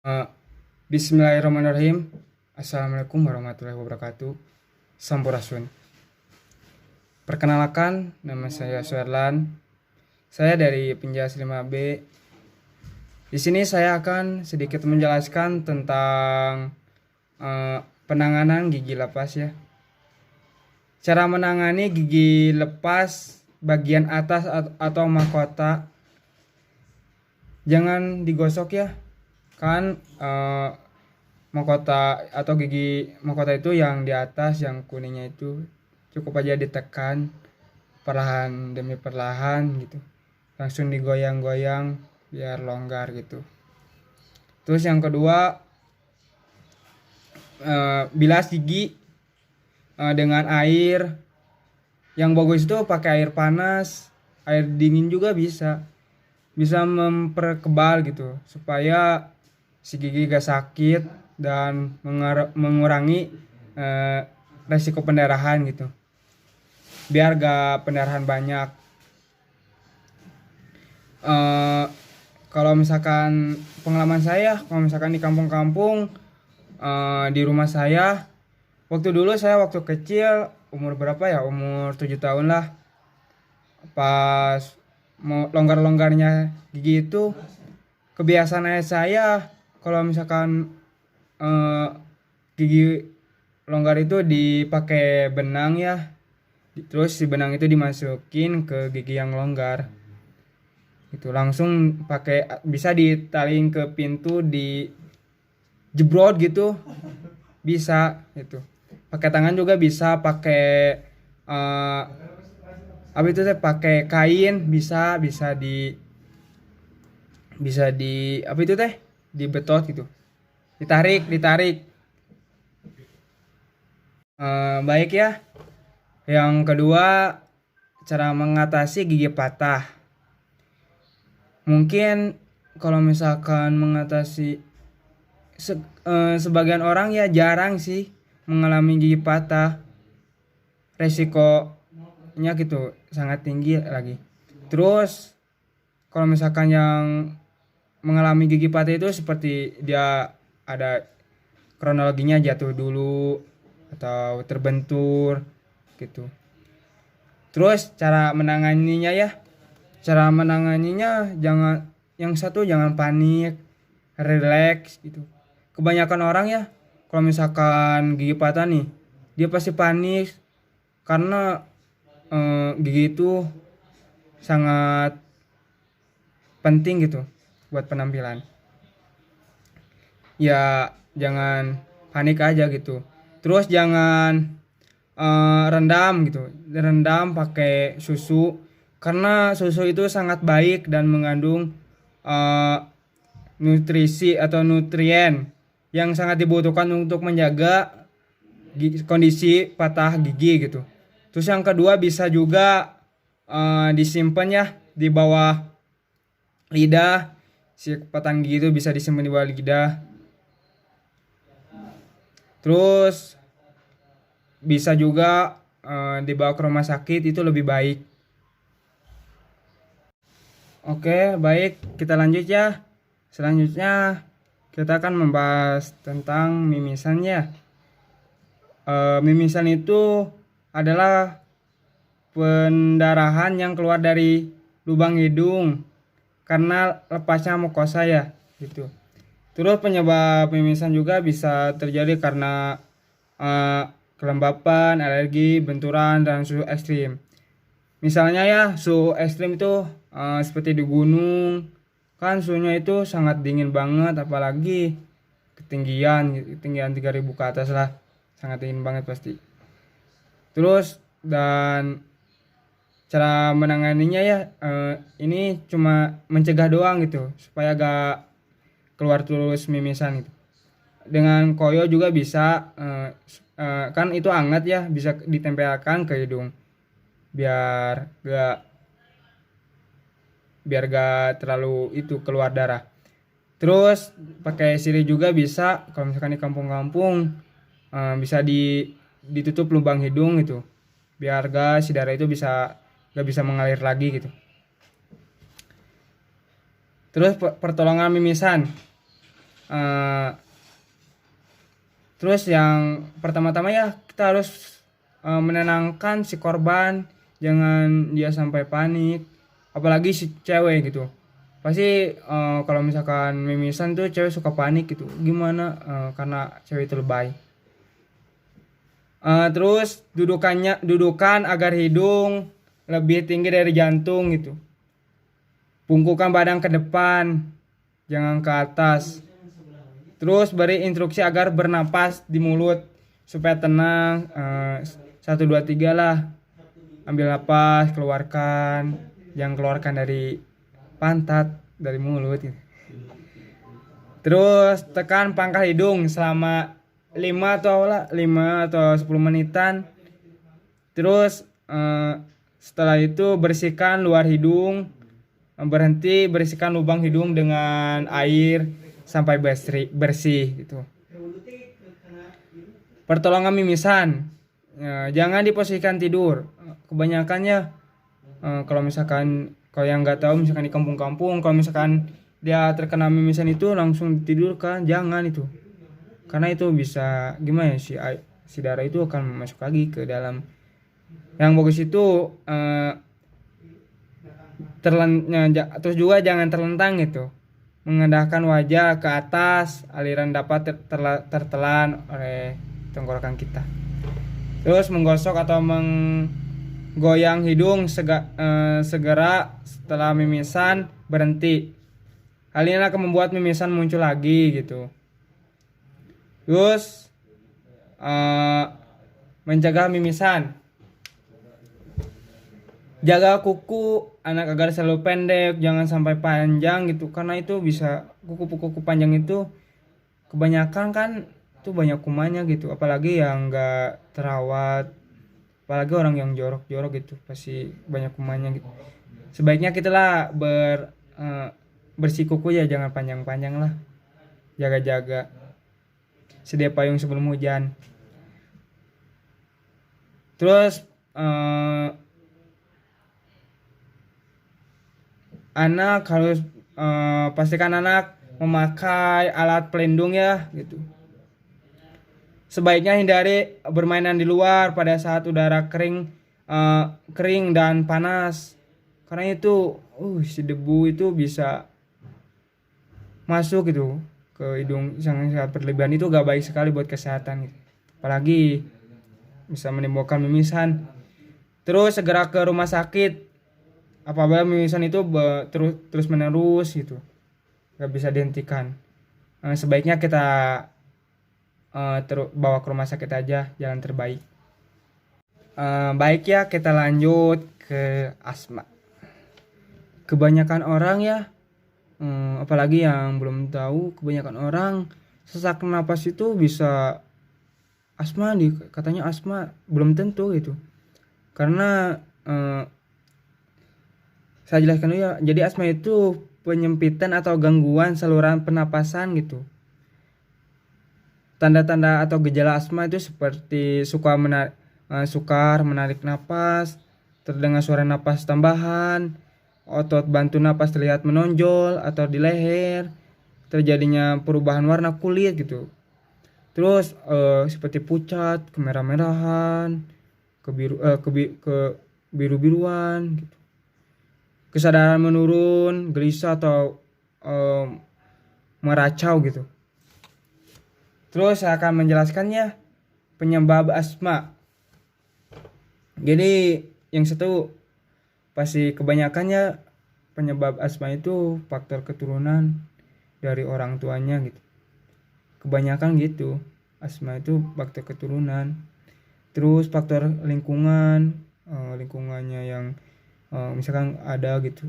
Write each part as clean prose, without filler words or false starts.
Eh, Bismillahirrahmanirrahim. Assalamualaikum warahmatullahi wabarakatuh. Sampurasun. Perkenalkan, nama saya Suerlan. Saya dari Penjas 5B. Di sini saya akan sedikit menjelaskan tentang penanganan gigi lepas ya. Cara menangani gigi lepas bagian atas atau mahkota, jangan digosok ya. Kan mahkota atau gigi mahkota itu yang di atas yang kuningnya itu cukup aja ditekan perlahan demi perlahan gitu, langsung digoyang-goyang biar longgar gitu. Terus yang kedua, bilas gigi dengan air. Yang bagus itu pakai air panas, air dingin juga bisa memperkebal gitu supaya si gigi gak sakit dan mengurangi resiko pendarahan gitu, biar gak pendarahan banyak. Kalau misalkan pengalaman saya, kalau misalkan di kampung-kampung, di rumah saya waktu kecil, umur berapa ya, umur 7 tahun lah, pas mau longgar-longgarnya gigi itu, kebiasaan ayah saya kalau misalkan gigi longgar itu dipakai benang ya, terus si benang itu dimasukin ke gigi yang longgar itu, langsung pakai, bisa ditaling ke pintu, di jebrot gitu bisa itu. Pakai tangan juga bisa, pakai apa itu teh, pakai kain bisa, bisa di apa itu teh, dibetot gitu, ditarik. Baik ya. Yang kedua, cara mengatasi gigi patah. Mungkin kalau misalkan mengatasi sebagian orang ya jarang sih mengalami gigi patah, resikonya gitu sangat tinggi lagi. Terus kalau misalkan yang mengalami gigi patah itu seperti dia ada kronologinya, jatuh dulu atau terbentur gitu. Terus cara menanganinya ya, jangan, yang satu jangan panik, relax gitu. Kebanyakan orang ya kalau misalkan gigi patah nih, dia pasti panik karena gigi itu sangat penting gitu buat penampilan. Ya jangan panik aja gitu. Terus jangan rendam gitu, rendam pakai susu, karena susu itu sangat baik dan mengandung nutrisi atau nutrien yang sangat dibutuhkan untuk menjaga kondisi patah gigi gitu. Terus yang kedua, bisa juga disimpan ya di bawah lidah. Si patah gigi itu bisa disimpan di bawah lidah. Terus bisa juga dibawa ke rumah sakit, itu lebih baik. Oke, baik, kita lanjut ya. Selanjutnya kita akan membahas tentang mimisannya. Mimisan itu adalah pendarahan yang keluar dari lubang hidung karena lepasnya mukosa ya gitu. Terus penyebab mimisan juga bisa terjadi karena kelembapan, alergi, benturan, dan suhu ekstrim. Misalnya ya, suhu ekstrim itu seperti di gunung, kan suhunya itu sangat dingin banget, apalagi ketinggian 3000 ke atas lah, sangat dingin banget pasti. Terus dan cara menanganinya ya, ini cuma mencegah doang gitu supaya gak keluar terus mimisan gitu. Dengan koyo juga bisa, kan itu hangat ya, bisa ditempelkan ke hidung biar gak terlalu itu keluar darah. Terus pakai sirih juga bisa, kalau misalkan di kampung-kampung bisa ditutup lubang hidung gitu biar si darah itu gak bisa mengalir lagi gitu. Terus pertolongan mimisan, Eh, Terus yang pertama-tama ya kita harus menenangkan si korban, jangan dia sampai panik, apalagi si cewek gitu. Pasti kalau misalkan mimisan tuh cewek suka panik gitu. Gimana? Karena cewek itu lebay. Terus dudukan agar hidung lebih tinggi dari jantung gitu. Bungkukan badan ke depan, jangan ke atas. Terus beri instruksi agar bernapas di mulut supaya tenang. 1 2 3 lah. Ambil napas, keluarkan. Jangan keluarkan dari pantat, dari mulut gitu. Terus tekan pangkal hidung selama 5 atau 10 menitan. Terus setelah itu bersihkan luar hidung. Berhenti, bersihkan lubang hidung dengan air sampai bersih gitu. Pertolongan mimisan, jangan diposisikan tidur. Kebanyakannya kalau misalkan kalau yang nggak tahu, misalkan di kampung-kampung, kalau misalkan dia terkena mimisan itu langsung ditidurkan, jangan itu. Karena itu bisa gimana ya, si darah itu akan masuk lagi ke dalam. Yang bagus itu terus juga jangan terlentang gitu, mengendahkan wajah ke atas, aliran dapat tertelan oleh tenggorokan kita. Terus menggosok atau menggoyang hidung segera setelah mimisan, berhenti. Hal ini akan membuat mimisan muncul lagi gitu. Terus mencegah mimisan, jaga kuku anak agar selalu pendek, jangan sampai panjang gitu, karena itu bisa kuku panjang itu kebanyakan kan itu banyak kumannya gitu, apalagi yang enggak terawat, apalagi orang yang jorok-jorok gitu pasti banyak kumannya gitu. Sebaiknya kita lah bersih kuku ya, jangan panjang-panjang lah, jaga-jaga, sedia payung sebelum hujan. Terus anak harus pastikan anak memakai alat pelindung ya gitu. Sebaiknya hindari bermainan di luar pada saat udara kering dan panas, karena itu si debu itu bisa masuk gitu ke hidung. Sangat berlebihan itu gak baik sekali buat kesehatan gitu. Apalagi bisa menimbulkan mimisan. Terus segera ke rumah sakit apabila mimisan itu terus menerus gitu, gak bisa dihentikan. Sebaiknya kita bawa ke rumah sakit aja, jalan terbaik. Baik ya, kita lanjut ke asma. Kebanyakan orang ya, apalagi yang belum tahu, kebanyakan orang sesak napas itu bisa asma. Katanya asma, belum tentu gitu, karena saya jelaskan dulu ya. Jadi asma itu penyempitan atau gangguan saluran pernapasan gitu. Tanda-tanda atau gejala asma itu seperti sukar menarik napas, terdengar suara napas tambahan, otot bantu napas terlihat menonjol atau di leher, terjadinya perubahan warna kulit gitu. Terus seperti pucat, kemerah-merahan, ke biru-biruan gitu. Kesadaran menurun, gelisah atau meracau gitu. Terus saya akan menjelaskannya penyebab asma. Jadi yang satu pasti kebanyakannya penyebab asma itu faktor keturunan dari orang tuanya gitu. Kebanyakan gitu, asma itu faktor keturunan. Terus faktor lingkungan, lingkungannya yang misalkan ada gitu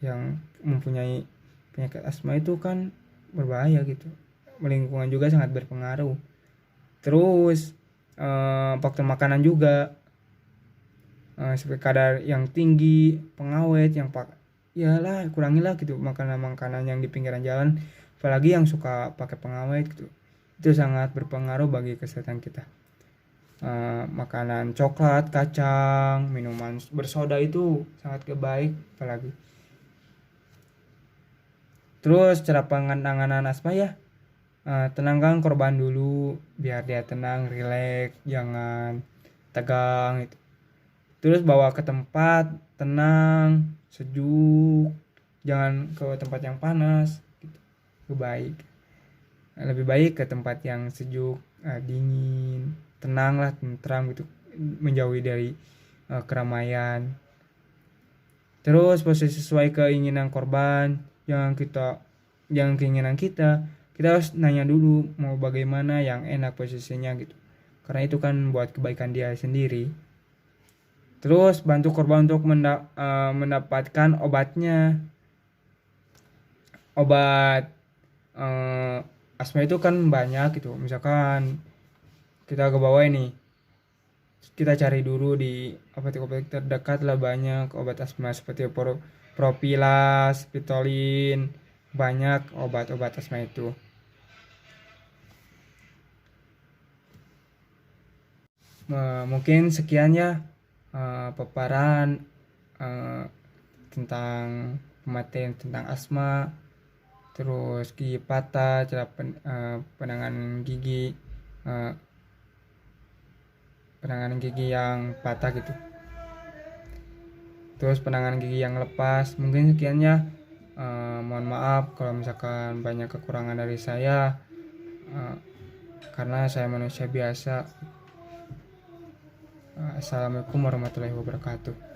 yang mempunyai penyakit asma itu kan berbahaya gitu. Lingkungan juga sangat berpengaruh. Terus faktor makanan juga, seperti kadar yang tinggi pengawet, yang iyalah kurangilah gitu makanan-makanan yang di pinggiran jalan, apalagi yang suka pakai pengawet gitu. Itu sangat berpengaruh bagi kesehatan kita. Makanan coklat, kacang, minuman bersoda itu sangat gak baik apalagi. Terus cara penanganan asma ya, tenangkan korban dulu biar dia tenang, rileks, jangan tegang gitu. Terus bawa ke tempat tenang, sejuk, jangan ke tempat yang panas gitu. Lebih baik ke tempat yang sejuk, dingin, tenang lah, tentram gitu, menjauhi dari keramaian. Terus posisi sesuai keinginan korban, jangan keinginan kita harus nanya dulu mau bagaimana yang enak posisinya gitu, karena itu kan buat kebaikan dia sendiri. Terus bantu korban untuk mendapatkan obatnya. Obat asma itu kan banyak gitu, misalkan kita ke bawah ini, kita cari dulu di apotek terdekat lah, banyak obat asma seperti Propilas, Pitolin, banyak obat-obat asma itu. Mungkin sekian ya paparan tentang pemateri tentang asma, terus gigi patah, cara penanganan gigi, penanganan gigi yang patah gitu, terus penanganan gigi yang lepas. Mungkin sekian ya. Mohon maaf kalau misalkan banyak kekurangan dari saya, karena saya manusia biasa. Assalamualaikum warahmatullahi wabarakatuh.